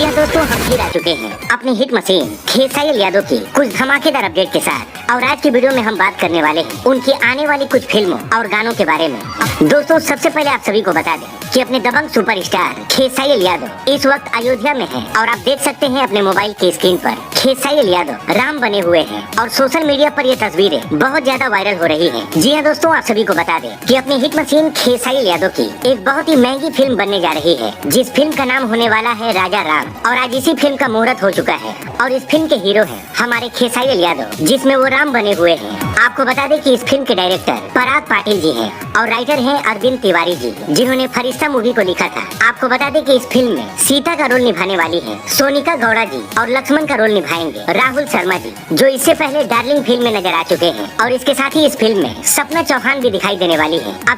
हाँ दोस्तों, हम फिर आ चुके हैं अपनी हिट मशीन खेसारी यादव की कुछ धमाकेदार अपडेट के साथ। और आज की वीडियो में हम बात करने वाले हैं उनकी आने वाली कुछ फिल्मों और गानों के बारे में। दोस्तों सबसे पहले आप सभी को बता दें कि अपने दबंग सुपरस्टार खेसारी यादव इस वक्त अयोध्या में हैं और आप देख सकते हैं अपने मोबाइल की स्क्रीन पर खेसारी यादव राम बने हुए हैं और सोशल मीडिया पर ये तस्वीरें बहुत ज्यादा वायरल हो रही हैं। जी हाँ दोस्तों, आप सभी को बता दें कि अपनी हिट मशीन खेसारी यादव की एक बहुत ही महंगी फिल्म बनने जा रही है, जिस फिल्म का नाम होने वाला है राजा राम। और आज इसी फिल्म का मुहूर्त हो चुका है और इस फिल्म के हीरो हैं हमारे खेसारी यादव, जिसमें वो राम बने हुए हैं। आपको बता दें कि इस फिल्म के डायरेक्टर पराग पाटिल जी हैं और राइटर हैं अरविंद तिवारी जी, जिन्होंने फरिश्ता मूवी को लिखा था। आपको बता दें कि इस फिल्म में सीता का रोल निभाने वाली है सोनिका गौड़ा जी और लक्ष्मण का रोल निभाएंगे राहुल शर्मा जी, जो इससे पहले डार्लिंग फिल्म में नजर आ चुके हैं। और इसके साथ ही इस फिल्म में सपना चौहान भी दिखाई देने वाली है। अब